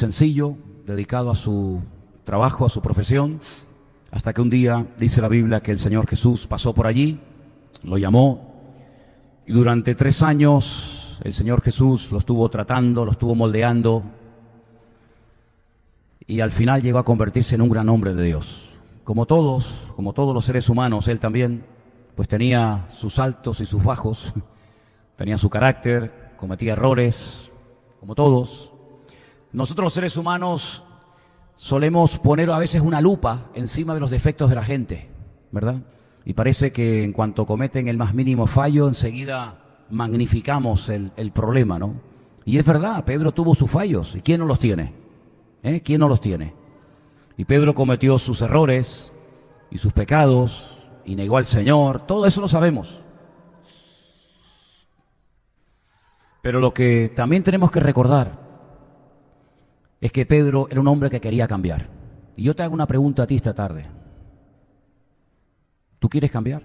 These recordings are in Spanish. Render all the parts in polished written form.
sencillo, dedicado a su trabajo, a su profesión, hasta que un día dice la Biblia que el Señor Jesús pasó por allí, lo llamó, y durante 3 años el Señor Jesús lo estuvo tratando, lo estuvo moldeando, y al final llegó a convertirse en un gran hombre de Dios. Como todos los seres humanos, él también pues tenía sus altos y sus bajos, tenía su carácter, cometía errores, como todos. Nosotros los seres humanos solemos poner a veces una lupa encima de los defectos de la gente, ¿verdad? Y parece que en cuanto cometen el más mínimo fallo, enseguida magnificamos el problema, ¿no? Y es verdad, Pedro tuvo sus fallos, ¿y quién no los tiene? ¿Quién no los tiene? Y Pedro cometió sus errores y sus pecados, y negó al Señor, todo eso lo sabemos. Pero lo que también tenemos que recordar es que Pedro era un hombre que quería cambiar. Y yo te hago una pregunta a ti esta tarde. ¿Tú quieres cambiar?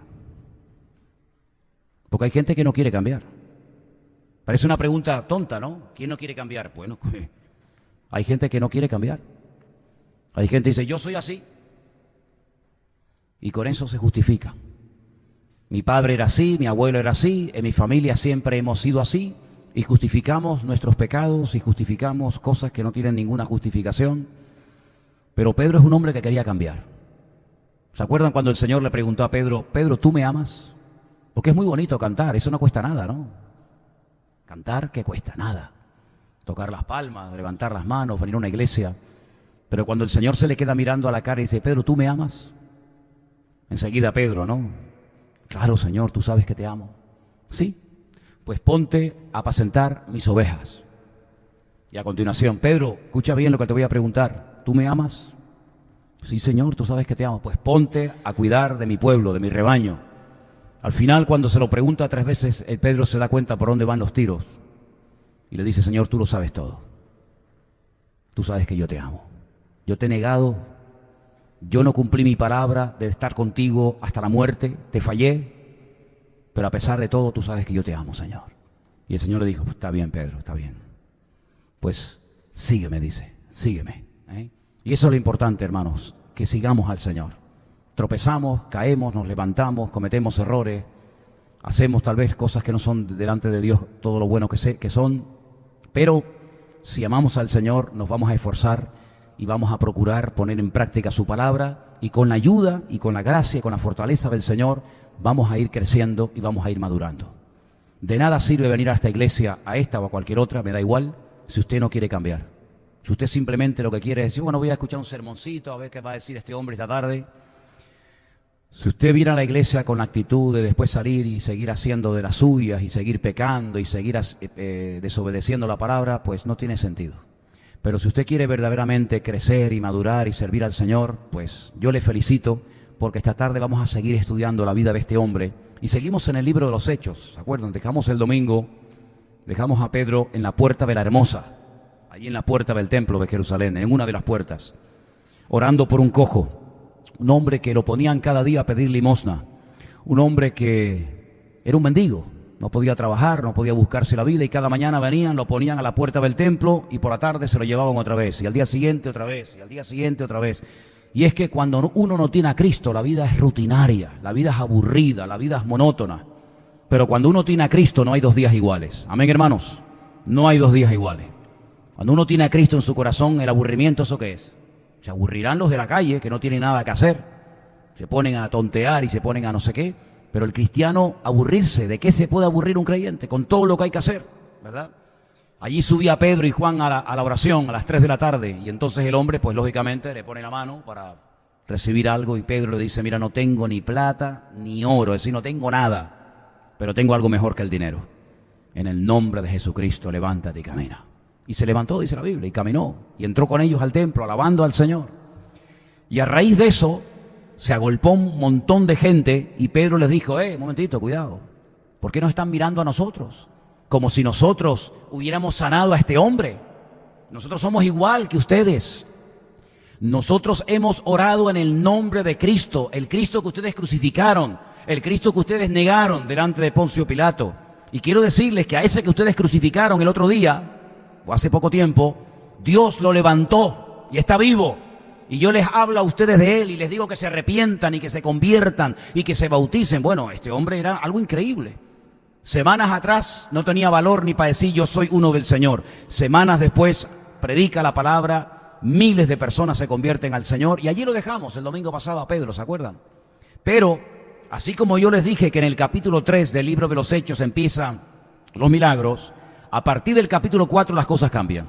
Porque hay gente que no quiere cambiar. Parece una pregunta tonta, ¿no? ¿Quién no quiere cambiar? Bueno, hay gente que no quiere cambiar. Hay gente que dice, yo soy así. Y con eso se justifica. Mi padre era así, mi abuelo era así, en mi familia siempre hemos sido así. Y justificamos nuestros pecados y justificamos cosas que no tienen ninguna justificación. Pero Pedro es un hombre que quería cambiar. ¿Se acuerdan cuando el Señor le preguntó a Pedro, Pedro, ¿tú me amas? Porque es muy bonito cantar, eso no cuesta nada, ¿no? Cantar, ¿qué cuesta? Nada. Tocar las palmas, levantar las manos, venir a una iglesia. Pero cuando el Señor se le queda mirando a la cara y dice, Pedro, ¿tú me amas? Enseguida Pedro, ¿no? Claro, Señor, tú sabes que te amo. Sí. Pues ponte a apacentar mis ovejas. Y a continuación, Pedro, escucha bien lo que te voy a preguntar. ¿Tú me amas? Sí, Señor, tú sabes que te amo. Pues ponte a cuidar de mi pueblo, de mi rebaño. Al final, cuando se lo pregunta 3 veces, el Pedro se da cuenta por dónde van los tiros. Y le dice, Señor, tú lo sabes todo. Tú sabes que yo te amo. Yo te he negado. Yo no cumplí mi palabra de estar contigo hasta la muerte. Te fallé. Pero a pesar de todo, tú sabes que yo te amo, Señor. Y el Señor le dijo, está bien, Pedro, está bien. Pues sígueme, dice, sígueme. Y eso es lo importante, hermanos, que sigamos al Señor. Tropezamos, caemos, nos levantamos, cometemos errores, hacemos tal vez cosas que no son delante de Dios todo lo bueno que son. Pero si amamos al Señor, nos vamos a esforzar y vamos a procurar poner en práctica su palabra. Y con la ayuda y con la gracia y con la fortaleza del Señor, vamos a ir creciendo y vamos a ir madurando. De nada sirve venir a esta iglesia, a esta o a cualquier otra, me da igual, si usted no quiere cambiar. Si usted simplemente lo que quiere es decir, bueno, voy a escuchar un sermoncito, a ver qué va a decir este hombre esta tarde. Si usted viene a la iglesia con la actitud de después salir y seguir haciendo de las suyas y seguir pecando y seguir desobedeciendo la palabra, pues no tiene sentido. Pero si usted quiere verdaderamente crecer y madurar y servir al Señor, pues yo le felicito, porque esta tarde vamos a seguir estudiando la vida de este hombre. Y seguimos en el libro de los Hechos, ¿se acuerdan? Dejamos el domingo, dejamos a Pedro en la puerta de la Hermosa, allí en la puerta del templo de Jerusalén, en una de las puertas, orando por un cojo, un hombre que lo ponían cada día a pedir limosna, un hombre que era un mendigo, no podía trabajar, no podía buscarse la vida, y cada mañana venían, lo ponían a la puerta del templo y por la tarde se lo llevaban otra vez, y al día siguiente otra vez, y al día siguiente otra vez. Y es que cuando uno no tiene a Cristo, la vida es rutinaria, la vida es aburrida, la vida es monótona. Pero cuando uno tiene a Cristo no hay 2 días iguales. Amén, hermanos, no hay 2 días iguales. Cuando uno tiene a Cristo en su corazón, el aburrimiento, ¿eso qué es? Se aburrirán los de la calle, que no tienen nada que hacer. Se ponen a tontear y se ponen a no sé qué. Pero el cristiano, aburrirse, ¿de qué se puede aburrir un creyente? Con todo lo que hay que hacer, ¿verdad? Allí subía Pedro y Juan a la oración a las 3 de la tarde. Y entonces el hombre, pues lógicamente, le pone la mano para recibir algo. Y Pedro le dice, mira, no tengo ni plata ni oro, es decir, no tengo nada. Pero tengo algo mejor que el dinero. En el nombre de Jesucristo, levántate y camina. Y se levantó, dice la Biblia, y caminó. Y entró con ellos al templo, alabando al Señor. Y a raíz de eso, se agolpó un montón de gente. Y Pedro les dijo, un momentito, cuidado. ¿Por qué nos están mirando a nosotros? Como si nosotros hubiéramos sanado a este hombre. Nosotros somos igual que ustedes. Nosotros hemos orado en el nombre de Cristo, el Cristo que ustedes crucificaron, el Cristo que ustedes negaron delante de Poncio Pilato. Y quiero decirles que a ese que ustedes crucificaron el otro día, o hace poco tiempo, Dios lo levantó y está vivo. Y yo les hablo a ustedes de él y les digo que se arrepientan y que se conviertan y que se bauticen. Bueno, este hombre era algo increíble. Semanas atrás no tenía valor ni para decir yo soy uno del Señor. Semanas después predica la palabra, miles de personas se convierten al Señor. Y allí lo dejamos el domingo pasado a Pedro, ¿se acuerdan? Pero, así como yo les dije que en el capítulo 3 del libro de los Hechos empiezan los milagros, a partir del capítulo 4 las cosas cambian.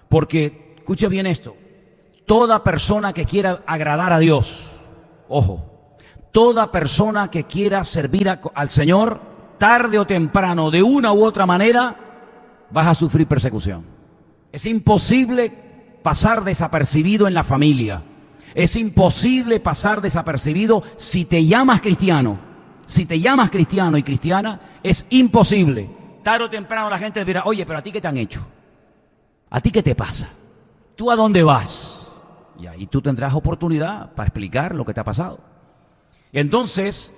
Porque, escuche bien esto, toda persona que quiera agradar a Dios, ojo, toda persona que quiera servir al Señor, tarde o temprano, de una u otra manera, vas a sufrir persecución. Es imposible pasar desapercibido en la familia. Es imposible pasar desapercibido si te llamas cristiano. Si te llamas cristiano y cristiana, es imposible. Tarde o temprano la gente dirá, oye, pero ¿a ti qué te han hecho? ¿A ti qué te pasa? ¿Tú a dónde vas? Y ahí tú tendrás oportunidad para explicar lo que te ha pasado. Entonces,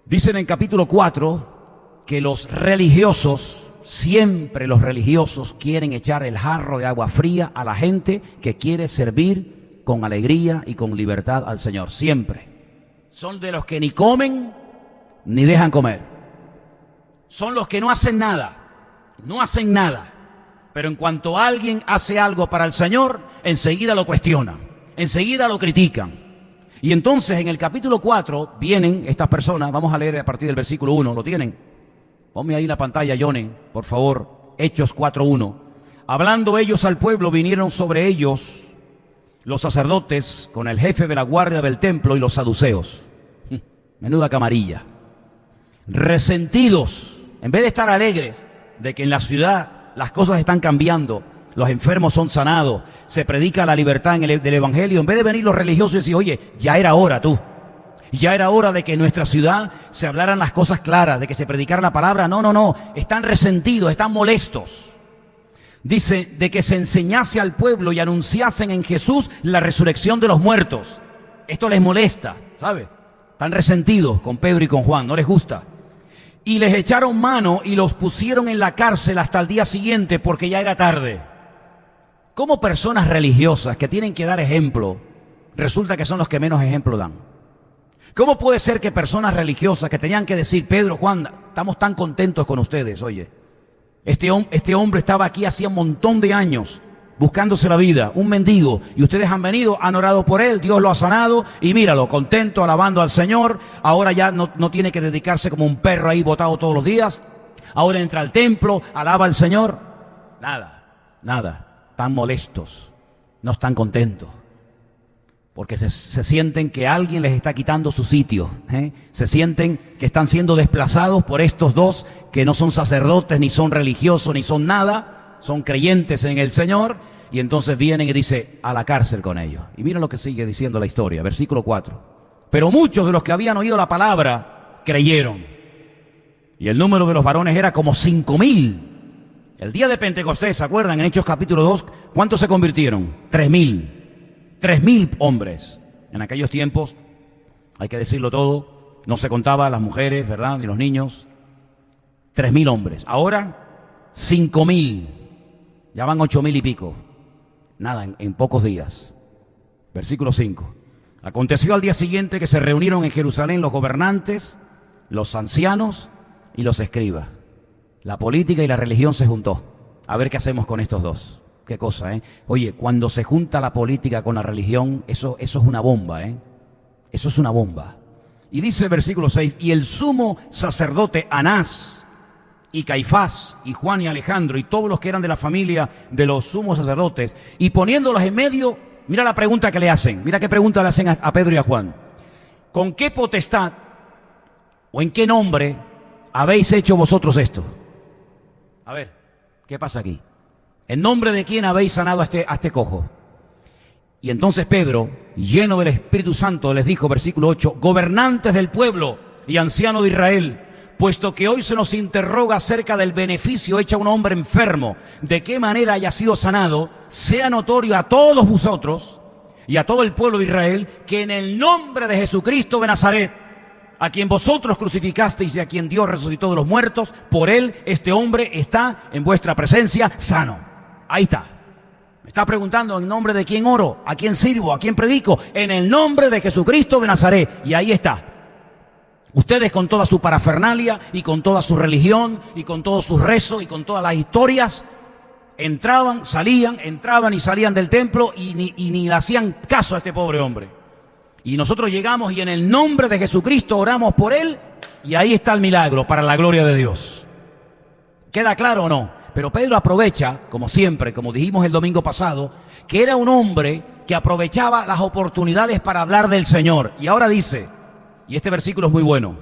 dicen en capítulo 4 que los religiosos, siempre los religiosos quieren echar el jarro de agua fría a la gente que quiere servir con alegría y con libertad al Señor. Siempre. Son de los que ni comen ni dejan comer. Son los que no hacen nada. No hacen nada. Pero en cuanto alguien hace algo para el Señor, enseguida lo cuestionan. Enseguida lo critican. Y entonces en el capítulo 4 vienen estas personas. Vamos a leer a partir del versículo 1. ¿Lo tienen? Ponme ahí la pantalla, Johnny, por favor. Hechos 4:1. Hablando ellos al pueblo, vinieron sobre ellos los sacerdotes con el jefe de la guardia del templo y los saduceos. Menuda camarilla. Resentidos, en vez de estar alegres de que en la ciudad las cosas están cambiando, los enfermos son sanados, se predica la libertad del evangelio, en vez de venir los religiosos y decir, oye, ya era hora tú. Ya era hora de que en nuestra ciudad se hablaran las cosas claras, de que se predicara la palabra. No. Están resentidos, están molestos. Dice, de que se enseñase al pueblo y anunciasen en Jesús la resurrección de los muertos. Esto les molesta, ¿sabe? Están resentidos con Pedro y con Juan, no les gusta. Y les echaron mano y los pusieron en la cárcel hasta el día siguiente porque ya era tarde. Como personas religiosas que tienen que dar ejemplo, resulta que son los que menos ejemplo dan. ¿Cómo puede ser que personas religiosas que tenían que decir, Pedro, Juan, estamos tan contentos con ustedes, oye, este hombre estaba aquí hacía un montón de años buscándose la vida, un mendigo, y ustedes han venido, han orado por él, Dios lo ha sanado, y míralo, contento, alabando al Señor, ahora ya no tiene que dedicarse como un perro ahí botado todos los días, ahora entra al templo, alaba al Señor? Nada, están molestos, no están contentos. Porque se sienten que alguien les está quitando su sitio, ¿eh? Se sienten que están siendo desplazados por estos dos que no son sacerdotes, ni son religiosos, ni son nada, son creyentes en el Señor, y entonces vienen y dice, a la cárcel con ellos. Y mira lo que sigue diciendo la historia, versículo 4. Pero muchos de los que habían oído la palabra creyeron, y el número de los varones era como 5,000. El día de Pentecostés, ¿se acuerdan? En Hechos capítulo 2, ¿cuántos se convirtieron? 3,000. 3,000 hombres. En aquellos tiempos, hay que decirlo todo, no se contaba las mujeres, ¿verdad? Ni los niños. 3,000 hombres. Ahora, 5,000. Ya van 8,000 y pico. Nada, en pocos días. Versículo 5. Aconteció al día siguiente que se reunieron en Jerusalén los gobernantes, los ancianos y los escribas. La política y la religión se juntó. A ver qué hacemos con estos dos. Qué cosa, ¿eh? Oye, cuando se junta la política con la religión, eso es una bomba, ¿eh? Eso es una bomba. Y dice el versículo 6, y el sumo sacerdote Anás y Caifás y Juan y Alejandro y todos los que eran de la familia de los sumos sacerdotes, y poniéndolos en medio, mira la pregunta que le hacen, mira qué pregunta le hacen a Pedro y a Juan. ¿Con qué potestad o en qué nombre habéis hecho vosotros esto? A ver, ¿qué pasa aquí? ¿En nombre de quién habéis sanado a este cojo? Y entonces Pedro, lleno del Espíritu Santo, les dijo, versículo 8, gobernantes del pueblo y ancianos de Israel, puesto que hoy se nos interroga acerca del beneficio hecho a un hombre enfermo, de qué manera haya sido sanado, sea notorio a todos vosotros y a todo el pueblo de Israel, que en el nombre de Jesucristo de Nazaret, a quien vosotros crucificasteis y a quien Dios resucitó de los muertos, por él este hombre está en vuestra presencia sano. Ahí está. Me está preguntando en nombre de quién oro, a quién sirvo, a quién predico. En el nombre de Jesucristo de Nazaret. Y ahí está. Ustedes con toda su parafernalia y con toda su religión y con todos sus rezos y con todas las historias entraban y salían del templo y ni le hacían caso a este pobre hombre. Y nosotros llegamos y en el nombre de Jesucristo oramos por él y ahí está el milagro para la gloria de Dios. ¿Queda claro o no? Pero Pedro aprovecha, como siempre, como dijimos el domingo pasado, que era un hombre que aprovechaba las oportunidades para hablar del Señor. Y ahora dice, y este versículo es muy bueno: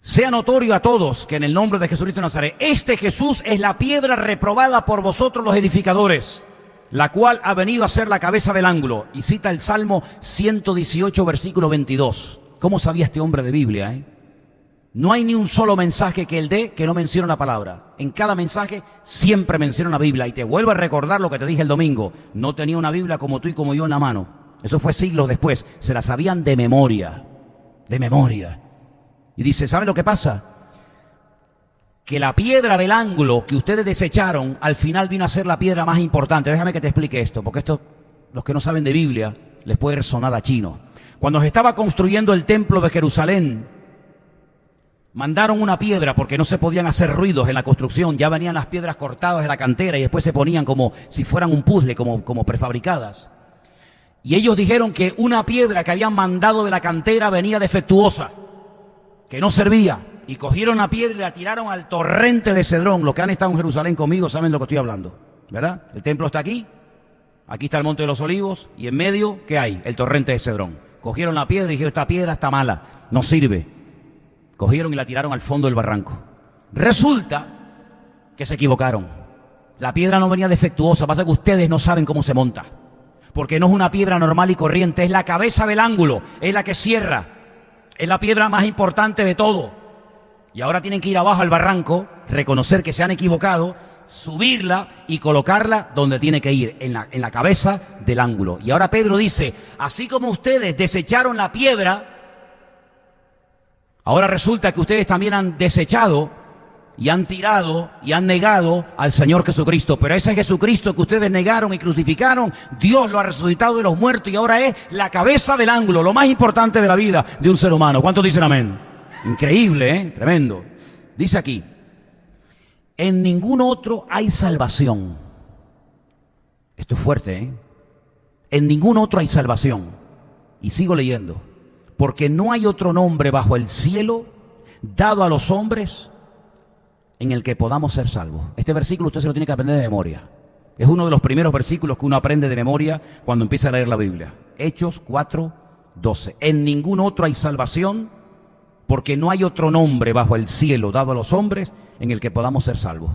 sea notorio a todos que en el nombre de Jesucristo de Nazaret, este Jesús es la piedra reprobada por vosotros los edificadores, la cual ha venido a ser la cabeza del ángulo. Y cita el Salmo 118, versículo 22. ¿Cómo sabía este hombre de Biblia, No hay ni un solo mensaje que él dé que no mencione la palabra. En cada mensaje siempre menciona la Biblia. Y te vuelvo a recordar lo que te dije el domingo. No tenía una Biblia como tú y como yo en la mano. Eso fue siglos después. Se la sabían de memoria. De memoria. Y dice, ¿saben lo que pasa? Que la piedra del ángulo que ustedes desecharon, al final vino a ser la piedra más importante. Déjame que te explique esto, porque esto, los que no saben de Biblia, les puede sonar a chino. Cuando se estaba construyendo el templo de Jerusalén, mandaron una piedra porque no se podían hacer ruidos en la construcción. Ya venían las piedras cortadas de la cantera y después se ponían como si fueran un puzzle, como prefabricadas. Y ellos dijeron que una piedra que habían mandado de la cantera venía defectuosa, que no servía. Y cogieron la piedra y la tiraron al torrente de Cedrón. Los que han estado en Jerusalén conmigo saben lo que estoy hablando, ¿verdad? El templo está aquí, aquí está el Monte de los Olivos y en medio, ¿qué hay? El torrente de Cedrón. Cogieron la piedra y dijeron, esta piedra está mala, no sirve. Cogieron y la tiraron al fondo del barranco. Resulta que se equivocaron. La piedra no venía defectuosa, pasa que ustedes no saben cómo se monta. Porque no es una piedra normal y corriente, es la cabeza del ángulo, es la que cierra. Es la piedra más importante de todo. Y ahora tienen que ir abajo al barranco, reconocer que se han equivocado, subirla y colocarla donde tiene que ir, en la cabeza del ángulo. Y ahora Pedro dice, así como ustedes desecharon la piedra, ahora resulta que ustedes también han desechado y han tirado y han negado al Señor Jesucristo. Pero ese Jesucristo que ustedes negaron y crucificaron, Dios lo ha resucitado de los muertos y ahora es la cabeza del ángulo, lo más importante de la vida de un ser humano. ¿Cuántos dicen amén? Increíble, tremendo. Dice aquí, en ningún otro hay salvación. Esto es fuerte, En ningún otro hay salvación. Y sigo leyendo. Porque no hay otro nombre bajo el cielo dado a los hombres en el que podamos ser salvos. Este versículo usted se lo tiene que aprender de memoria. Es uno de los primeros versículos que uno aprende de memoria cuando empieza a leer la Biblia. Hechos 4:12. En ningún otro hay salvación, porque no hay otro nombre bajo el cielo dado a los hombres en el que podamos ser salvos.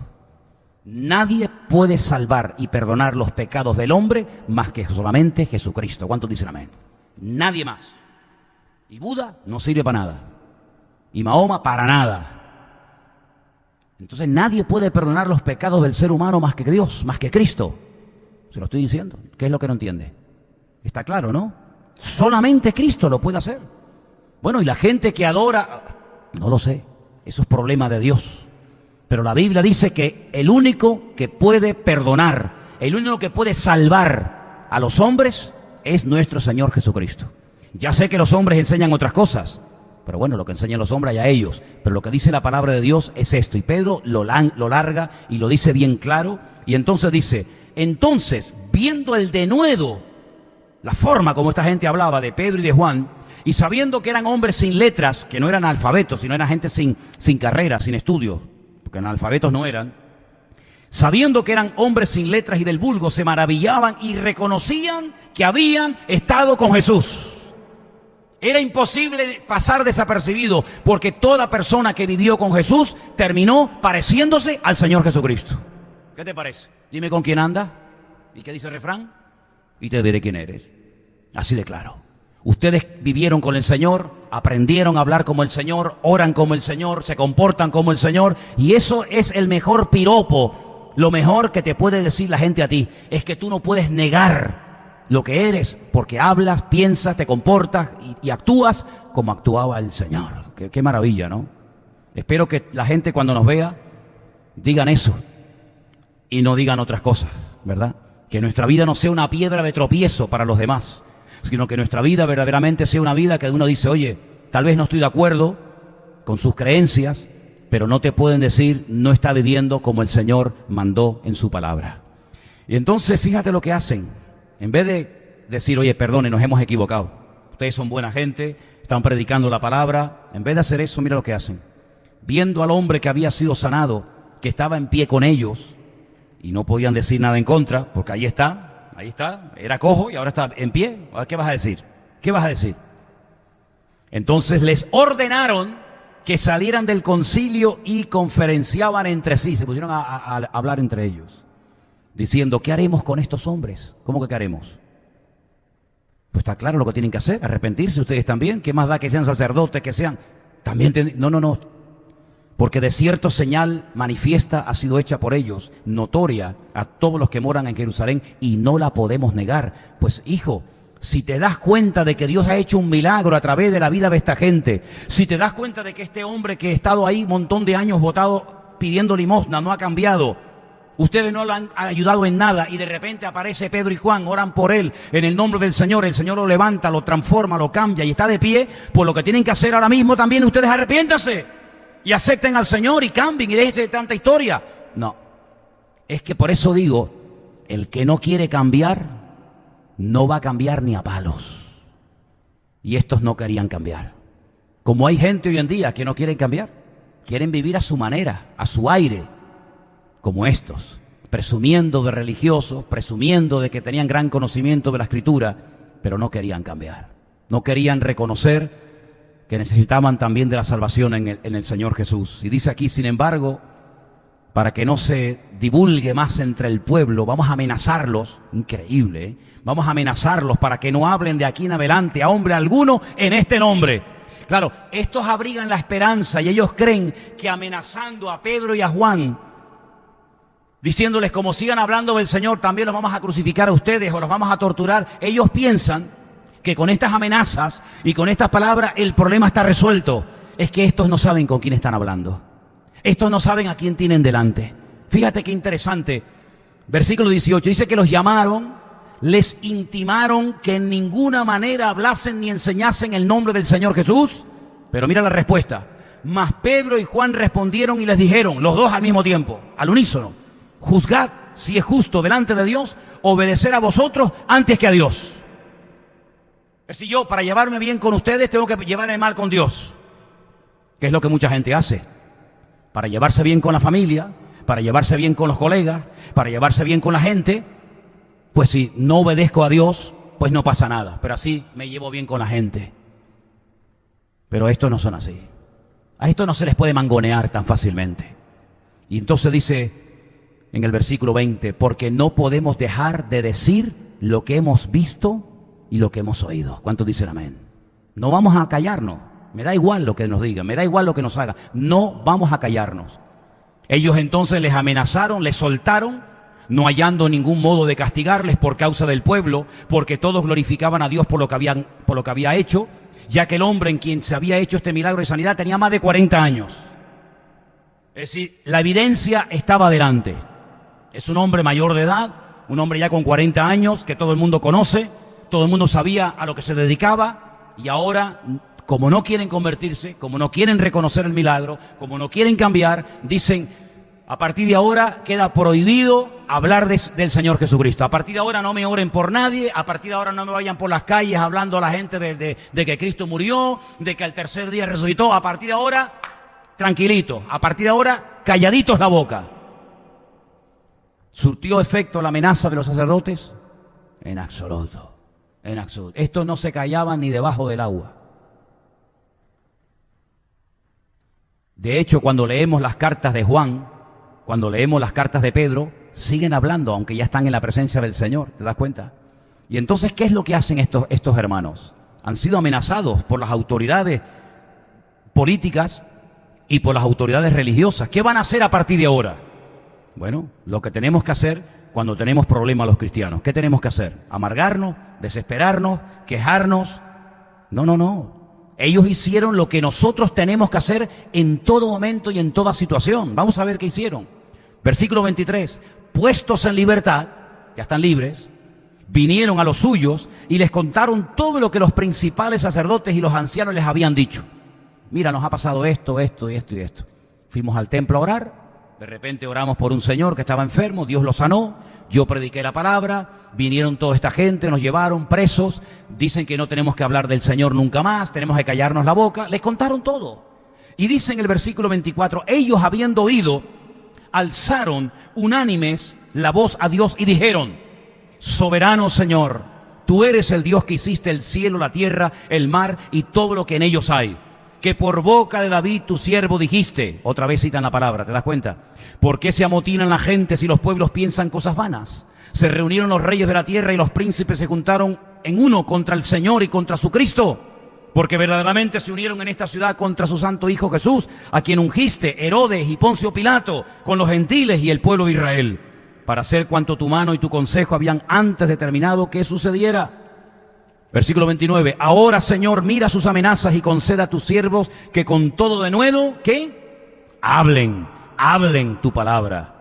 Nadie puede salvar y perdonar los pecados del hombre más que solamente Jesucristo. ¿Cuántos dicen amén? Nadie más. Y Buda no sirve para nada. Y Mahoma para nada. Entonces nadie puede perdonar los pecados del ser humano más que Dios, más que Cristo. Se lo estoy diciendo. ¿Qué es lo que no entiende? Está claro, ¿no? Solamente Cristo lo puede hacer. Bueno, y la gente que adora, no lo sé, eso es problema de Dios. Pero la Biblia dice que el único que puede perdonar, el único que puede salvar a los hombres es nuestro Señor Jesucristo. Ya sé que los hombres enseñan otras cosas, pero bueno, lo que enseñan los hombres a ellos. Pero lo que dice la palabra de Dios es esto. Y Pedro lo larga y lo dice bien claro. Y entonces dice, entonces, viendo el denuedo, la forma como esta gente hablaba de Pedro y de Juan, y sabiendo que eran hombres sin letras, que no eran alfabetos, sino eran gente sin carrera, sin estudios, porque analfabetos no eran, sabiendo que eran hombres sin letras y del vulgo, se maravillaban y reconocían que habían estado con Jesús. Era imposible pasar desapercibido, porque toda persona que vivió con Jesús terminó pareciéndose al Señor Jesucristo. ¿Qué te parece? Dime con quién anda y qué dice el refrán y te diré quién eres. Así de claro. Ustedes vivieron con el Señor, aprendieron a hablar como el Señor, oran como el Señor, se comportan como el Señor, y eso es el mejor piropo. Lo mejor que te puede decir la gente a ti es que tú no puedes negar lo que eres, porque hablas, piensas, te comportas y actúas como actuaba el Señor. Qué maravilla, ¿no? Espero que la gente cuando nos vea digan eso. y no digan otras cosas, ¿verdad? Que nuestra vida no sea una piedra de tropiezo para los demás, sino que nuestra vida verdaderamente sea una vida que uno dice, oye, tal vez no estoy de acuerdo con sus creencias, pero no te pueden decir, no está viviendo como el Señor mandó en su palabra. Y entonces fíjate lo que hacen. En vez de decir, oye, perdone, nos hemos equivocado, ustedes son buena gente, están predicando la palabra, en vez de hacer eso, mira lo que hacen. Viendo al hombre que había sido sanado, que estaba en pie con ellos, y no podían decir nada en contra, porque ahí está, era cojo y ahora está en pie. Ahora, ¿qué vas a decir? ¿Qué vas a decir? Entonces les ordenaron que salieran del concilio y conferenciaban entre sí. Se pusieron a hablar entre ellos, diciendo, ¿qué haremos con estos hombres? ¿Cómo que qué haremos? Pues está claro lo que tienen que hacer, arrepentirse ustedes también. ¿Qué más da que sean sacerdotes, que sean? También no. Porque de cierto señal manifiesta ha sido hecha por ellos, notoria a todos los que moran en Jerusalén, y no la podemos negar. Pues hijo, si te das cuenta de que Dios ha hecho un milagro a través de la vida de esta gente, si te das cuenta de que este hombre que ha estado ahí un montón de años botado pidiendo limosna no ha cambiado, ustedes no lo han ayudado en nada, y de repente aparece Pedro y Juan, oran por él en el nombre del Señor, el Señor lo levanta, lo transforma, lo cambia y está de pie, pues lo que tienen que hacer ahora mismo también ustedes, arrepiéntanse y acepten al Señor y cambien y déjense de tanta historia. No, es que por eso digo, el que no quiere cambiar, no va a cambiar ni a palos. Y estos no querían cambiar. Como hay gente hoy en día que no quieren cambiar, quieren vivir a su manera, a su aire, como estos, presumiendo de religiosos, presumiendo de que tenían gran conocimiento de la Escritura, pero no querían cambiar. No querían reconocer que necesitaban también de la salvación en el Señor Jesús. Y dice aquí, sin embargo, para que no se divulgue más entre el pueblo, vamos a amenazarlos, increíble, ¿eh? Vamos a amenazarlos para que no hablen de aquí en adelante a hombre alguno en este nombre. Claro, estos abrigan la esperanza y ellos creen que amenazando a Pedro y a Juan, diciéndoles como sigan hablando del Señor, también los vamos a crucificar a ustedes o los vamos a torturar, ellos piensan que con estas amenazas y con estas palabras el problema está resuelto. Es que estos no saben con quién están hablando. Estos no saben a quién tienen delante. Fíjate qué interesante. Versículo 18, dice que los llamaron, les intimaron que en ninguna manera hablasen ni enseñasen el nombre del Señor Jesús. Pero mira la respuesta. Mas Pedro y Juan respondieron y les dijeron, los dos al mismo tiempo, al unísono, juzgad si es justo delante de Dios obedecer a vosotros antes que a Dios. Es decir, yo para llevarme bien con ustedes tengo que llevarme mal con Dios, que es lo que mucha gente hace. Para llevarse bien con la familia, para llevarse bien con los colegas, para llevarse bien con la gente, pues si no obedezco a Dios, pues no pasa nada, pero así me llevo bien con la gente. Pero estos no son así. A estos no se les puede mangonear tan fácilmente. Y entonces dice en el versículo 20, porque no podemos dejar de decir lo que hemos visto y lo que hemos oído. ¿Cuántos dicen amén? No vamos a callarnos. Me da igual lo que nos digan, me da igual lo que nos hagan. No vamos a callarnos. Ellos entonces les amenazaron, les soltaron, no hallando ningún modo de castigarles por causa del pueblo, porque todos glorificaban a Dios por lo que había hecho, ya que el hombre en quien se había hecho este milagro de sanidad tenía más de 40 años. Es decir, la evidencia estaba delante. Es un hombre mayor de edad, un hombre ya con 40 años, que todo el mundo conoce, todo el mundo sabía a lo que se dedicaba, y ahora, como no quieren convertirse, como no quieren reconocer el milagro, como no quieren cambiar, dicen, a partir de ahora queda prohibido hablar del Señor Jesucristo. A partir de ahora no me oren por nadie, a partir de ahora no me vayan por las calles hablando a la gente de que Cristo murió, de que al tercer día resucitó. A partir de ahora, tranquilito. A partir de ahora, calladitos la boca. ¿Surtió efecto la amenaza de los sacerdotes? En absoluto. En absoluto. Estos no se callaban ni debajo del agua. De hecho, cuando leemos las cartas de Juan, cuando leemos las cartas de Pedro, siguen hablando, aunque ya están en la presencia del Señor, ¿te das cuenta? Y entonces, ¿qué es lo que hacen estos hermanos? Han sido amenazados por las autoridades políticas y por las autoridades religiosas. ¿Qué van a hacer a partir de ahora? Bueno, lo que tenemos que hacer cuando tenemos problemas los cristianos. ¿Qué tenemos que hacer? ¿Amargarnos? ¿Desesperarnos? ¿Quejarnos? No. Ellos hicieron lo que nosotros tenemos que hacer en todo momento y en toda situación. Vamos a ver qué hicieron. Versículo 23, puestos en libertad, ya están libres, vinieron a los suyos y les contaron todo lo que los principales sacerdotes y los ancianos les habían dicho. Mira, nos ha pasado esto, esto y esto y esto. Fuimos al templo a orar, de repente oramos por un señor que estaba enfermo, Dios lo sanó, yo prediqué la palabra, vinieron toda esta gente, nos llevaron presos, dicen que no tenemos que hablar del Señor nunca más, tenemos que callarnos la boca, les contaron todo. Y dice en el versículo 24, ellos habiendo oído, alzaron unánimes la voz a Dios y dijeron: soberano Señor, tú eres el Dios que hiciste el cielo, la tierra, el mar y todo lo que en ellos hay. Que por boca de David tu siervo dijiste, otra vez citan la palabra, ¿te das cuenta? ¿Por qué se amotinan la gente si los pueblos piensan cosas vanas? Se reunieron los reyes de la tierra y los príncipes se juntaron en uno contra el Señor y contra su Cristo. Porque verdaderamente se unieron en esta ciudad contra su santo Hijo Jesús, a quien ungiste, Herodes y Poncio Pilato, con los gentiles y el pueblo de Israel, para hacer cuanto tu mano y tu consejo habían antes determinado que sucediera. Versículo 29, ahora Señor, mira sus amenazas y conceda a tus siervos que con todo denuedo, ¿qué? Hablen tu palabra.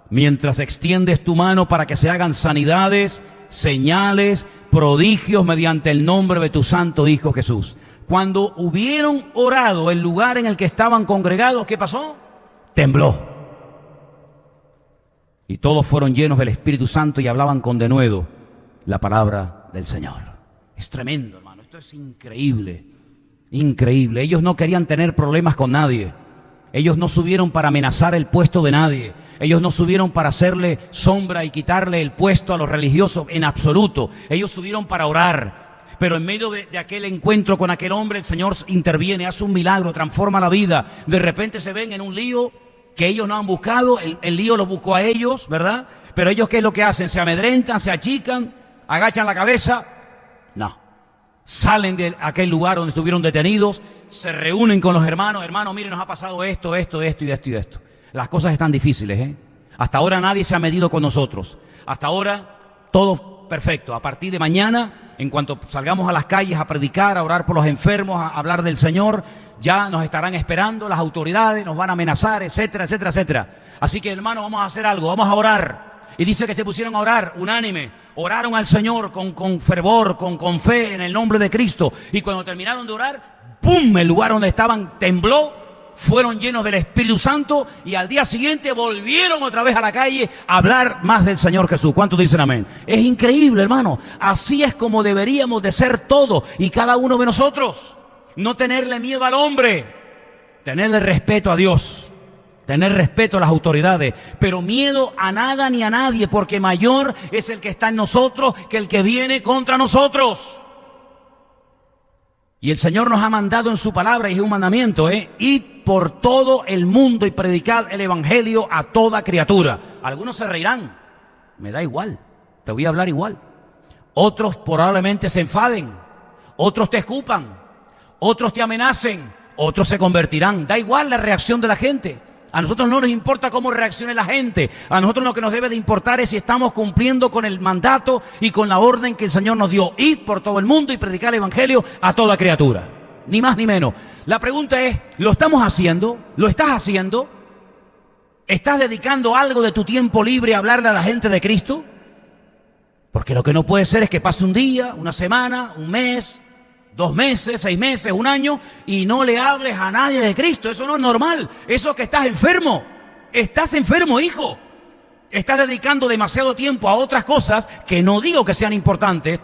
Mientras extiendes tu mano para que se hagan sanidades, señales, prodigios mediante el nombre de tu santo Hijo Jesús. Cuando hubieron orado el lugar en el que estaban congregados, ¿qué pasó? Tembló. Y todos fueron llenos del Espíritu Santo y hablaban con denuedo la palabra del Señor. Es tremendo, hermano, esto es increíble, increíble. Ellos no querían tener problemas con nadie. Ellos no subieron para amenazar el puesto de nadie. Ellos no subieron para hacerle sombra y quitarle el puesto a los religiosos en absoluto. Ellos subieron para orar. Pero en medio de aquel encuentro con aquel hombre, el Señor interviene, hace un milagro, transforma la vida. De repente se ven en un lío que ellos no han buscado, el lío los buscó a ellos, ¿verdad? Pero ellos, ¿qué es lo que hacen? Se amedrentan, se achican, agachan la cabeza. No, salen de aquel lugar donde estuvieron detenidos, se reúnen con los hermanos. Hermanos, miren, nos ha pasado esto y esto. Las cosas están difíciles, ¿eh? Hasta ahora nadie se ha medido con nosotros. Hasta ahora todo perfecto. A partir de mañana, en cuanto salgamos a las calles a predicar, a orar por los enfermos, a hablar del Señor, ya nos estarán esperando las autoridades, nos van a amenazar, etcétera, etcétera, etcétera. Así que, hermanos, vamos a hacer algo, vamos a orar. Y dice que se pusieron a orar, unánime, oraron al Señor con fervor, con fe en el nombre de Cristo. Y cuando terminaron de orar, ¡pum!, el lugar donde estaban tembló, fueron llenos del Espíritu Santo y al día siguiente volvieron otra vez a la calle a hablar más del Señor Jesús. ¿Cuántos dicen amén? Es increíble, hermano. Así es como deberíamos de ser todos y cada uno de nosotros. No tenerle miedo al hombre, tenerle respeto a Dios. Tener respeto a las autoridades, pero miedo a nada ni a nadie, porque mayor es el que está en nosotros que el que viene contra nosotros. Y el Señor nos ha mandado en su palabra, y es un mandamiento, id por todo el mundo y predicad el evangelio a toda criatura. Algunos se reirán, me da igual, te voy a hablar igual. Otros probablemente se enfaden, otros te escupan, otros te amenacen, otros se convertirán. Da igual la reacción de la gente. A nosotros no nos importa cómo reaccione la gente. A nosotros lo que nos debe de importar es si estamos cumpliendo con el mandato y con la orden que el Señor nos dio. Ir por todo el mundo y predicar el evangelio a toda criatura. Ni más ni menos. La pregunta es, ¿lo estamos haciendo? ¿Lo estás haciendo? ¿Estás dedicando algo de tu tiempo libre a hablarle a la gente de Cristo? Porque lo que no puede ser es que pase un día, una semana, un mes, 2 meses, 6 meses, 1 año y no le hables a nadie de Cristo. Eso no es normal. Eso es que estás enfermo. Estás enfermo, hijo. Estás dedicando demasiado tiempo a otras cosas que no digo que sean importantes,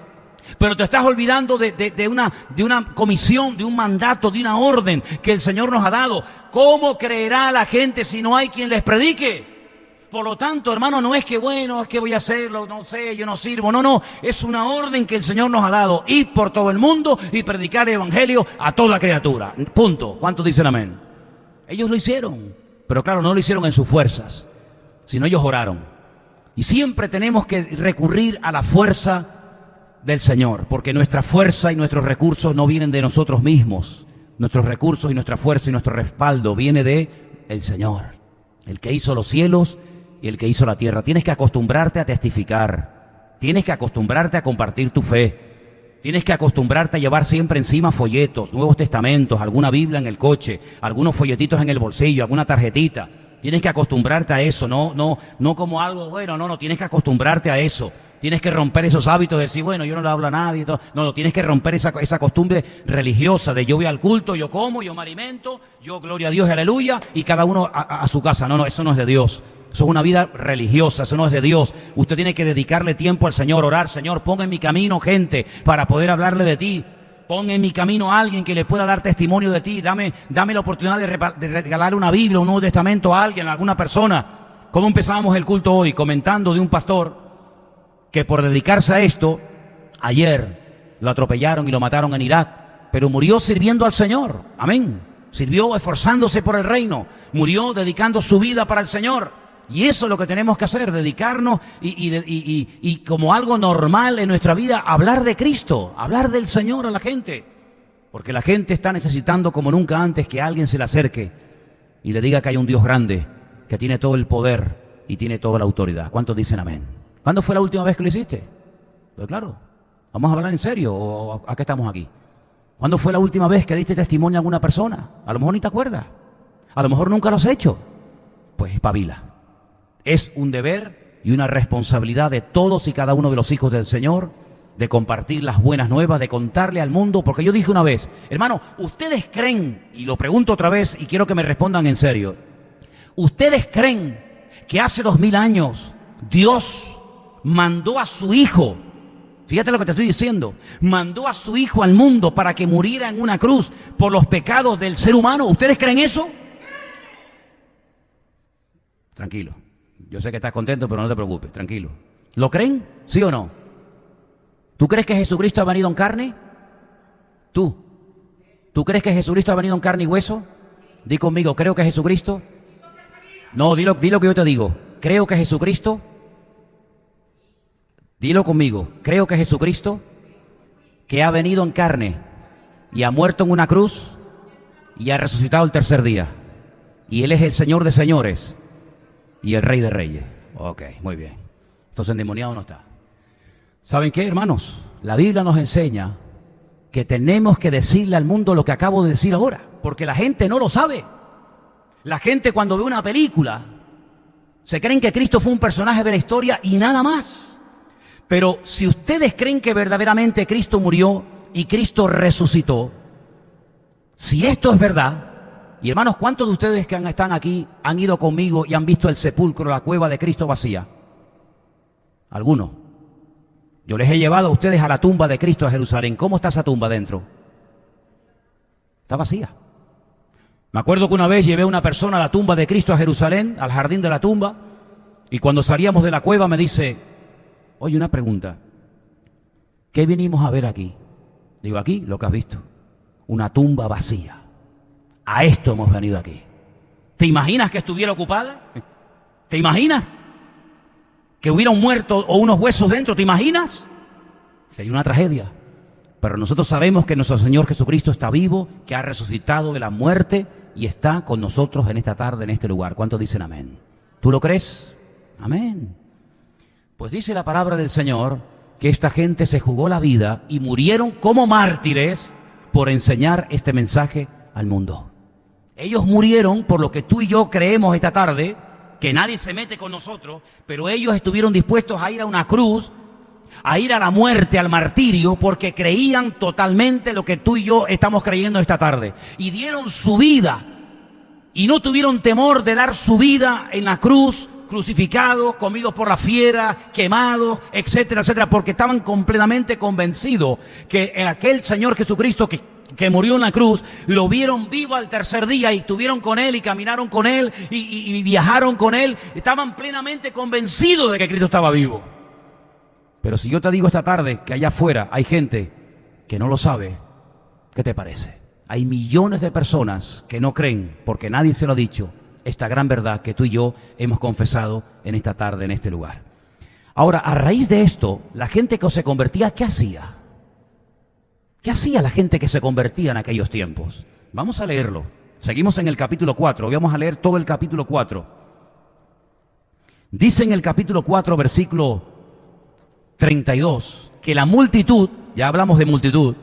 pero te estás olvidando de una comisión, de un mandato, de una orden que el Señor nos ha dado. ¿Cómo creerá la gente si no hay quien les predique? Por lo tanto, hermano, no es que bueno, es que voy a hacerlo, no sé, yo no sirvo. No, es una orden que el Señor nos ha dado. Ir por todo el mundo y predicar el evangelio a toda criatura. Punto. ¿Cuántos dicen amén? Ellos lo hicieron, pero claro, no lo hicieron en sus fuerzas, sino ellos oraron. Y siempre tenemos que recurrir a la fuerza del Señor, porque nuestra fuerza y nuestros recursos no vienen de nosotros mismos. Nuestros recursos y nuestra fuerza y nuestro respaldo viene de el Señor, el que hizo los cielos y el que hizo la tierra. Tienes que acostumbrarte a testificar, tienes que acostumbrarte a compartir tu fe, tienes que acostumbrarte a llevar siempre encima folletos, Nuevos Testamentos, alguna Biblia en el coche, algunos folletitos en el bolsillo, alguna tarjetita. Tienes que acostumbrarte a eso, no como algo bueno, no, tienes que acostumbrarte a eso. Tienes que romper esos hábitos de decir, bueno, yo no le hablo a nadie. No, tienes que romper esa costumbre religiosa de yo voy al culto, yo como, yo me alimento, yo gloria a Dios, aleluya, y cada uno a su casa. No, eso no es de Dios. Eso es una vida religiosa, eso no es de Dios. Usted tiene que dedicarle tiempo al Señor, orar, Señor, ponga en mi camino gente para poder hablarle de ti. Pon en mi camino a alguien que le pueda dar testimonio de ti. Dame la oportunidad de regalarle una Biblia, un Nuevo Testamento a alguien, a alguna persona. ¿Cómo empezábamos el culto hoy? Comentando de un pastor que por dedicarse a esto, ayer lo atropellaron y lo mataron en Irak, pero murió sirviendo al Señor. Amén. Sirvió esforzándose por el reino. Murió dedicando su vida para el Señor. Y eso es lo que tenemos que hacer, dedicarnos y como algo normal en nuestra vida, hablar de Cristo, hablar del Señor a la gente. Porque la gente está necesitando como nunca antes que alguien se le acerque y le diga que hay un Dios grande, que tiene todo el poder y tiene toda la autoridad. ¿Cuántos dicen amén? ¿Cuándo fue la última vez que lo hiciste? Pues claro, vamos a hablar en serio, ¿o a qué estamos aquí? ¿Cuándo fue la última vez que diste testimonio a alguna persona? A lo mejor ni te acuerdas, a lo mejor nunca lo has hecho. Pues espabila. Es un deber y una responsabilidad de todos y cada uno de los hijos del Señor de compartir las buenas nuevas, de contarle al mundo, porque yo dije una vez, hermano, ¿ustedes creen, y lo pregunto otra vez y quiero que me respondan en serio, ¿ustedes creen que hace 2000 años Dios mandó a su Hijo, fíjate lo que te estoy diciendo, mandó a su Hijo al mundo para que muriera en una cruz por los pecados del ser humano? ¿Ustedes creen eso? Tranquilo. Yo sé que estás contento, pero no te preocupes, tranquilo. ¿Lo creen? ¿Sí o no? ¿Tú crees que Jesucristo ha venido en carne? ¿Tú crees que Jesucristo ha venido en carne y hueso? Di conmigo, ¿creo que Jesucristo? No, di lo que yo te digo. ¿Creo que Jesucristo? Dilo conmigo. ¿Creo que Jesucristo, que ha venido en carne y ha muerto en una cruz y ha resucitado el tercer día? Y Él es el Señor de señores y el Rey de reyes. Ok, muy bien. Entonces endemoniado no está. ¿Saben qué, hermanos? La Biblia nos enseña que tenemos que decirle al mundo lo que acabo de decir ahora, porque la gente no lo sabe. La gente cuando ve una película se creen que Cristo fue un personaje de la historia y nada más. Pero si ustedes creen que verdaderamente Cristo murió y Cristo resucitó, si esto es verdad, y hermanos, ¿cuántos de ustedes que están aquí han ido conmigo y han visto el sepulcro, la cueva de Cristo vacía? Algunos. Yo les he llevado a ustedes a la tumba de Cristo a Jerusalén. ¿Cómo está esa tumba dentro? Está vacía. Me acuerdo que una vez llevé a una persona a la tumba de Cristo a Jerusalén, al jardín de la tumba, y cuando salíamos de la cueva me dice, oye, una pregunta, ¿qué vinimos a ver aquí? Digo, aquí lo que has visto, una tumba vacía. A esto hemos venido aquí. ¿Te imaginas que estuviera ocupada? ¿Te imaginas que hubiera un muerto o unos huesos dentro? ¿Te imaginas? Sería una tragedia. Pero nosotros sabemos que nuestro Señor Jesucristo está vivo, que ha resucitado de la muerte y está con nosotros en esta tarde, en este lugar. ¿Cuántos dicen amén? ¿Tú lo crees? Amén. Pues dice la palabra del Señor que esta gente se jugó la vida y murieron como mártires por enseñar este mensaje al mundo. Ellos murieron por lo que tú y yo creemos esta tarde, que nadie se mete con nosotros, pero ellos estuvieron dispuestos a ir a una cruz, a ir a la muerte, al martirio, porque creían totalmente lo que tú y yo estamos creyendo esta tarde. Y dieron su vida, y no tuvieron temor de dar su vida en la cruz, crucificados, comidos por la fiera, quemados, etcétera, etcétera, porque estaban completamente convencidos que aquel Señor Jesucristo que murió en la cruz, lo vieron vivo al tercer día y estuvieron con Él y caminaron con Él y viajaron con Él. Estaban plenamente convencidos de que Cristo estaba vivo. Pero si yo te digo esta tarde que allá afuera hay gente que no lo sabe, ¿qué te parece? Hay millones de personas que no creen, porque nadie se lo ha dicho, esta gran verdad que tú y yo hemos confesado en esta tarde, en este lugar. Ahora, a raíz de esto, la gente que se convertía, ¿qué hacía? ¿Qué hacía la gente que se convertía en aquellos tiempos? Vamos a leerlo. Seguimos en el capítulo 4. Vamos a leer todo el capítulo 4. Dice en el capítulo 4, versículo 32, que la multitud, ya hablamos de multitud,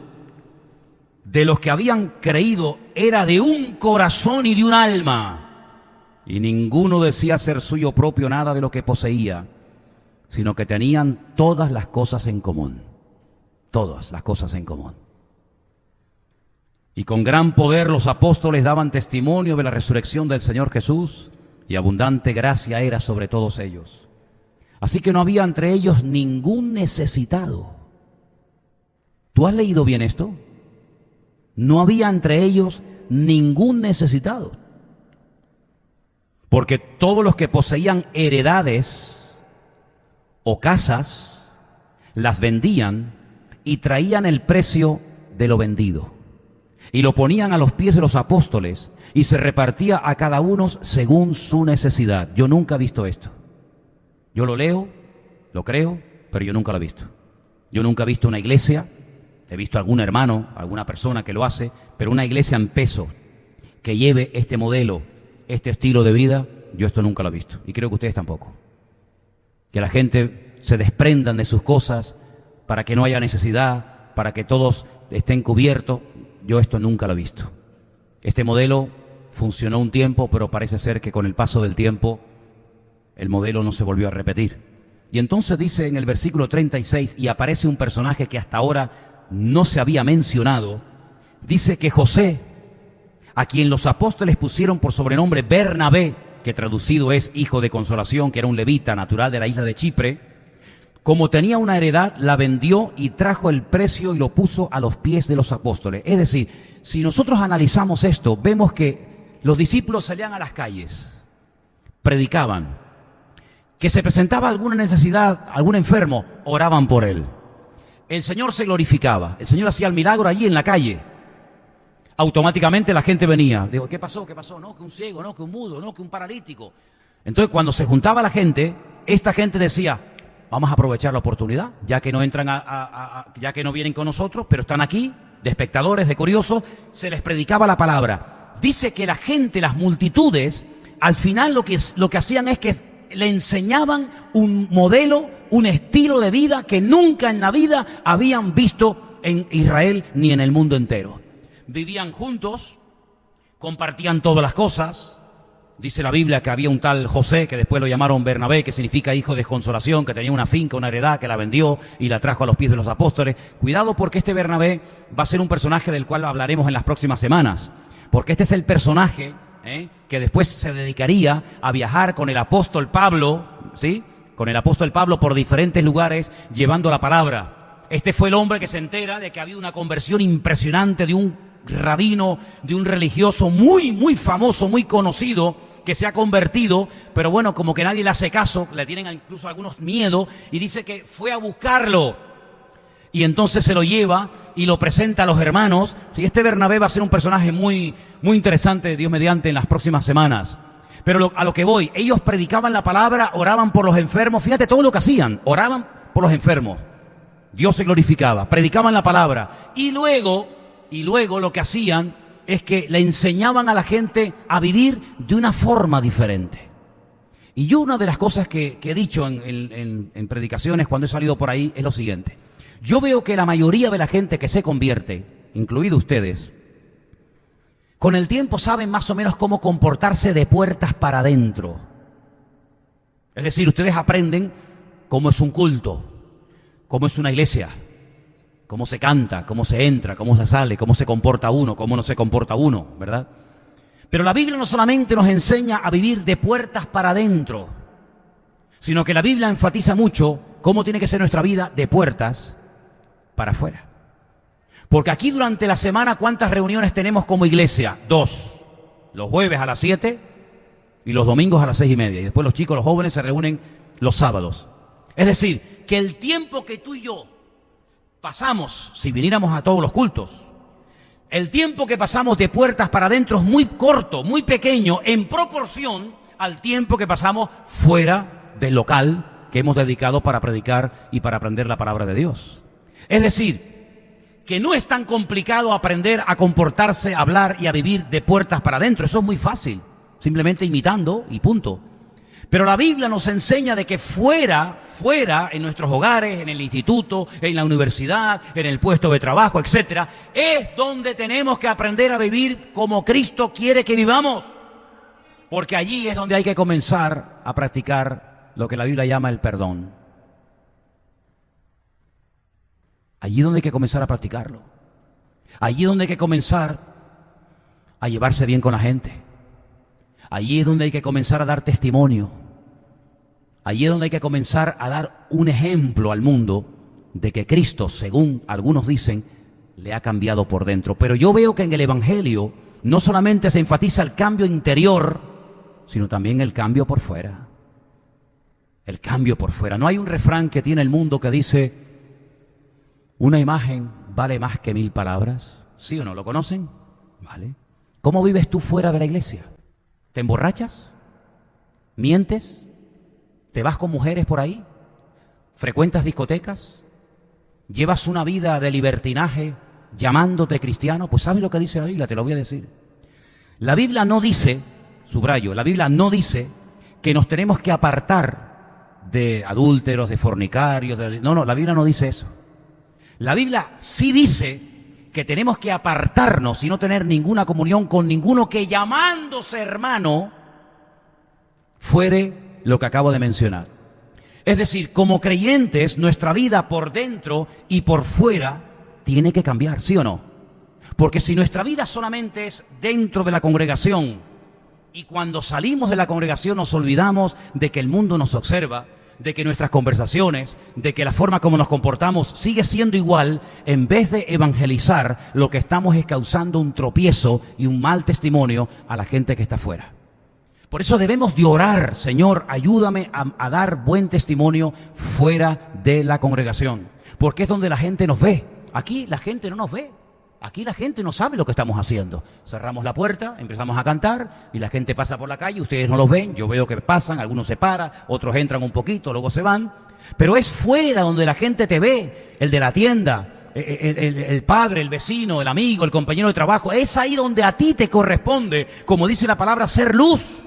de los que habían creído era de un corazón y de un alma. Y ninguno decía ser suyo propio nada de lo que poseía, sino que tenían todas las cosas en común. Todas las cosas en común. Y con gran poder los apóstoles daban testimonio de la resurrección del Señor Jesús, y abundante gracia era sobre todos ellos. Así que no había entre ellos ningún necesitado. ¿Tú has leído bien esto? No había entre ellos ningún necesitado. Porque todos los que poseían heredades o casas, las vendían y traían el precio de lo vendido. Y lo ponían a los pies de los apóstoles y se repartía a cada uno según su necesidad. Yo nunca he visto esto. Yo lo leo, lo creo, pero yo nunca lo he visto. Yo nunca he visto una iglesia, he visto algún hermano, alguna persona que lo hace, pero una iglesia en peso que lleve este modelo, este estilo de vida, yo esto nunca lo he visto. Y creo que ustedes tampoco. Que la gente se desprendan de sus cosas para que no haya necesidad, para que todos estén cubiertos. Yo esto nunca lo he visto. Este modelo funcionó un tiempo, pero parece ser que con el paso del tiempo el modelo no se volvió a repetir. Y entonces dice en el versículo 36, y aparece un personaje que hasta ahora no se había mencionado, dice que José, a quien los apóstoles pusieron por sobrenombre Bernabé, que traducido es hijo de consolación, que era un levita natural de la isla de Chipre, como tenía una heredad, la vendió y trajo el precio y lo puso a los pies de los apóstoles. Es decir, si nosotros analizamos esto, vemos que los discípulos salían a las calles, predicaban, que se presentaba alguna necesidad, algún enfermo, oraban por él. El Señor se glorificaba, el Señor hacía el milagro allí en la calle. Automáticamente la gente venía. Digo, ¿qué pasó? ¿Qué pasó? No, que un ciego, no, que un mudo, no, que un paralítico. Entonces, cuando se juntaba la gente, esta gente decía, vamos a aprovechar la oportunidad, ya que no entran ya que no vienen con nosotros, pero están aquí, de espectadores, de curiosos, se les predicaba la palabra. Dice que la gente, las multitudes, al final lo que hacían es que le enseñaban un modelo, un estilo de vida que nunca en la vida habían visto en Israel ni en el mundo entero. Vivían juntos, compartían todas las cosas. Dice la Biblia que había un tal José, que después lo llamaron Bernabé, que significa hijo de consolación, que tenía una finca, una heredad, que la vendió y la trajo a los pies de los apóstoles. Cuidado, porque este Bernabé va a ser un personaje del cual hablaremos en las próximas semanas. Porque este es el personaje que después se dedicaría a viajar con el apóstol Pablo, ¿sí? Con el apóstol Pablo por diferentes lugares llevando la palabra. Este fue el hombre que se entera de que había una conversión impresionante de un rabino, de un religioso muy, muy famoso, muy conocido, que se ha convertido, pero bueno, como que nadie le hace caso, le tienen incluso algunos miedo, y dice que fue a buscarlo, y entonces se lo lleva y lo presenta a los hermanos. Y este Bernabé va a ser un personaje muy, muy interesante, Dios mediante, en las próximas semanas. Pero a lo que voy, ellos predicaban la palabra, oraban por los enfermos, fíjate todo lo que hacían, oraban por los enfermos, Dios se glorificaba, predicaban la palabra, y luego lo que hacían es que le enseñaban a la gente a vivir de una forma diferente. Y yo una de las cosas que he dicho en predicaciones cuando he salido por ahí es lo siguiente. Yo veo que la mayoría de la gente que se convierte, incluido ustedes, con el tiempo saben más o menos cómo comportarse de puertas para adentro. Es decir, ustedes aprenden cómo es un culto, cómo es una iglesia, cómo se canta, cómo se entra, cómo se sale, cómo se comporta uno, cómo no se comporta uno, ¿verdad? Pero la Biblia no solamente nos enseña a vivir de puertas para adentro, sino que la Biblia enfatiza mucho cómo tiene que ser nuestra vida de puertas para afuera. Porque aquí durante la semana, ¿cuántas reuniones tenemos como iglesia? 2. Los jueves a las 7 y los domingos a las 6:30. Y después los chicos, los jóvenes se reúnen los sábados. Es decir, que el tiempo que tú y yo pasamos, si viniéramos a todos los cultos, el tiempo que pasamos de puertas para adentro es muy corto, muy pequeño, en proporción al tiempo que pasamos fuera del local que hemos dedicado para predicar y para aprender la palabra de Dios. Es decir, que no es tan complicado aprender a comportarse, a hablar y a vivir de puertas para adentro. Eso es muy fácil, simplemente imitando y punto. Pero la Biblia nos enseña de que fuera, en nuestros hogares, en el instituto, en la universidad, en el puesto de trabajo, etcétera, es donde tenemos que aprender a vivir como Cristo quiere que vivamos. Porque allí es donde hay que comenzar a practicar lo que la Biblia llama el perdón. Allí es donde hay que comenzar a practicarlo. Allí es donde hay que comenzar a llevarse bien con la gente. Allí es donde hay que comenzar a dar testimonio. Allí es donde hay que comenzar a dar un ejemplo al mundo de que Cristo, según algunos dicen, le ha cambiado por dentro. Pero yo veo que en el Evangelio no solamente se enfatiza el cambio interior, sino también el cambio por fuera. El cambio por fuera. No hay un refrán que tiene el mundo que dice: una imagen vale más que 1000 palabras. ¿Sí o no? ¿Lo conocen? Vale. ¿Cómo vives tú fuera de la iglesia? ¿Te emborrachas? ¿Mientes? ¿Te vas con mujeres por ahí? ¿Frecuentas discotecas? ¿Llevas una vida de libertinaje llamándote cristiano? Pues ¿sabes lo que dice la Biblia? Te lo voy a decir. La Biblia no dice, subrayo, la Biblia no dice que nos tenemos que apartar de adúlteros, de fornicarios. No, la Biblia no dice eso. La Biblia sí dice que tenemos que apartarnos y no tener ninguna comunión con ninguno que llamándose hermano fuere lo que acabo de mencionar. Es decir, como creyentes, nuestra vida por dentro y por fuera tiene que cambiar, ¿sí o no? Porque si nuestra vida solamente es dentro de la congregación y cuando salimos de la congregación nos olvidamos de que el mundo nos observa, de que nuestras conversaciones, de que la forma como nos comportamos sigue siendo igual, en vez de evangelizar, lo que estamos es causando un tropiezo y un mal testimonio a la gente que está afuera. Por eso debemos de orar: Señor, ayúdame a dar buen testimonio fuera de la congregación, porque es donde la gente nos ve. Aquí la gente no nos ve. Aquí la gente no sabe lo que estamos haciendo. Cerramos la puerta, empezamos a cantar y la gente pasa por la calle, ustedes no los ven, yo veo que pasan, algunos se paran, otros entran un poquito, luego se van. Pero es fuera donde la gente te ve, el de la tienda, el padre, el vecino, el amigo, el compañero de trabajo. Es ahí donde a ti te corresponde, como dice la palabra, ser luz,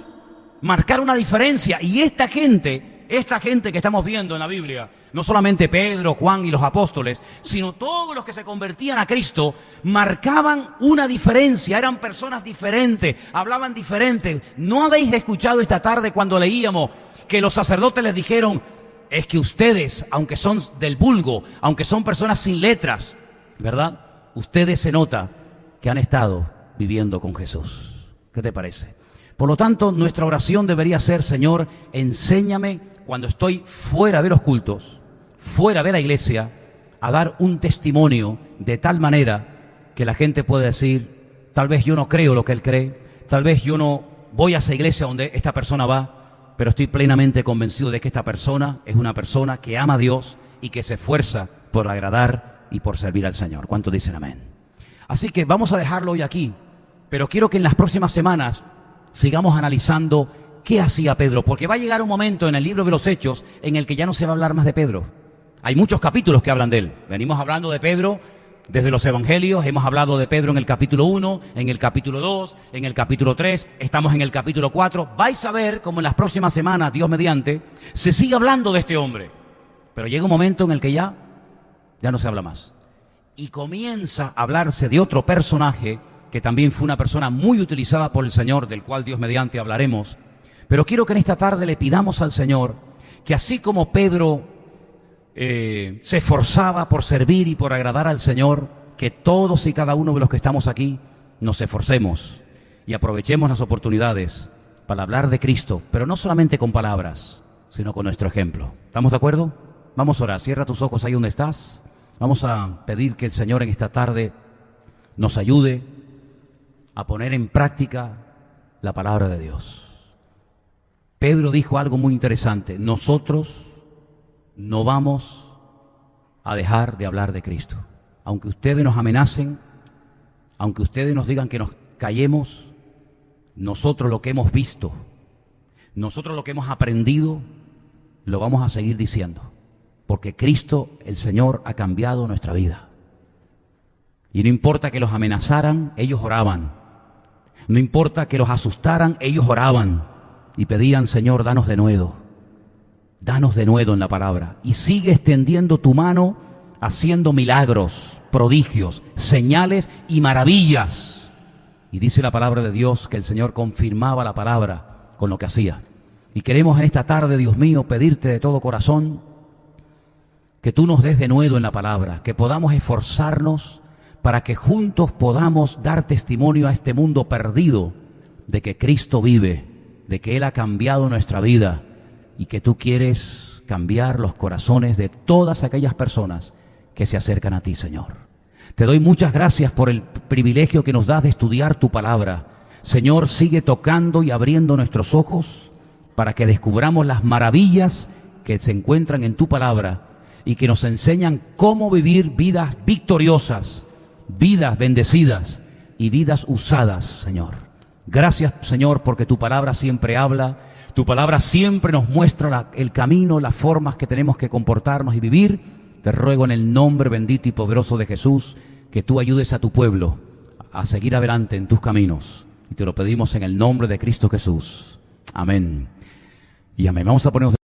marcar una diferencia. Y esta gente que estamos viendo en la Biblia, no solamente Pedro, Juan y los apóstoles, sino todos los que se convertían a Cristo, marcaban una diferencia, eran personas diferentes, hablaban diferente. ¿No habéis escuchado esta tarde cuando leíamos que los sacerdotes les dijeron: es que ustedes, aunque son del vulgo, aunque son personas sin letras, ¿verdad? Ustedes se nota que han estado viviendo con Jesús. ¿Qué te parece? Por lo tanto, nuestra oración debería ser: Señor, enséñame cuando estoy fuera de los cultos, fuera de la iglesia, a dar un testimonio de tal manera que la gente pueda decir: tal vez yo no creo lo que él cree, tal vez yo no voy a esa iglesia donde esta persona va, pero estoy plenamente convencido de que esta persona es una persona que ama a Dios y que se esfuerza por agradar y por servir al Señor. ¿Cuántos dicen amén? Así que vamos a dejarlo hoy aquí, pero quiero que en las próximas semanas sigamos analizando qué hacía Pedro, porque va a llegar un momento en el libro de los Hechos en el que ya no se va a hablar más de Pedro. Hay muchos capítulos que hablan de él. Venimos hablando de Pedro desde los evangelios, hemos hablado de Pedro en el capítulo 1, en el capítulo 2, en el capítulo 3, estamos en el capítulo 4. Vais a ver cómo en las próximas semanas, Dios mediante, se sigue hablando de este hombre. Pero llega un momento en el que ya no se habla más. Y comienza a hablarse de otro personaje que también fue una persona muy utilizada por el Señor, del cual Dios mediante hablaremos. Pero quiero que en esta tarde le pidamos al Señor que así como Pedro se esforzaba por servir y por agradar al Señor, que todos y cada uno de los que estamos aquí nos esforcemos y aprovechemos las oportunidades para hablar de Cristo, pero no solamente con palabras, sino con nuestro ejemplo. ¿Estamos de acuerdo? Vamos a orar. Cierra tus ojos ahí donde estás. Vamos a pedir que el Señor en esta tarde nos ayude a poner en práctica la palabra de Dios. Pedro dijo algo muy interesante: nosotros no vamos a dejar de hablar de Cristo. Aunque ustedes nos amenacen, aunque ustedes nos digan que nos callemos, nosotros lo que hemos visto, nosotros lo que hemos aprendido, lo vamos a seguir diciendo. Porque Cristo, el Señor, ha cambiado nuestra vida. Y no importa que los amenazaran, ellos oraban. No importa que los asustaran, ellos oraban y pedían: Señor, danos de nuevo en la palabra. Y sigue extendiendo tu mano, haciendo milagros, prodigios, señales y maravillas Y dice la palabra de Dios que el Señor confirmaba la palabra con lo que hacía. Y queremos en esta tarde, Dios mío, pedirte de todo corazón que tú nos des de nuevo en la palabra, que podamos esforzarnos para que juntos podamos dar testimonio a este mundo perdido de que Cristo vive, de que Él ha cambiado nuestra vida y que tú quieres cambiar los corazones de todas aquellas personas que se acercan a ti, Señor. Te doy muchas gracias por el privilegio que nos das de estudiar tu palabra. Señor, sigue tocando y abriendo nuestros ojos para que descubramos las maravillas que se encuentran en tu palabra y que nos enseñan cómo vivir vidas victoriosas, vidas bendecidas y vidas usadas, Señor. Gracias, Señor, porque tu palabra siempre habla, tu palabra siempre nos muestra el camino, las formas que tenemos que comportarnos y vivir. Te ruego en el nombre bendito y poderoso de Jesús que tú ayudes a tu pueblo a seguir adelante en tus caminos. Y te lo pedimos en el nombre de Cristo Jesús. Amén. Y amén. Vamos a ponernos de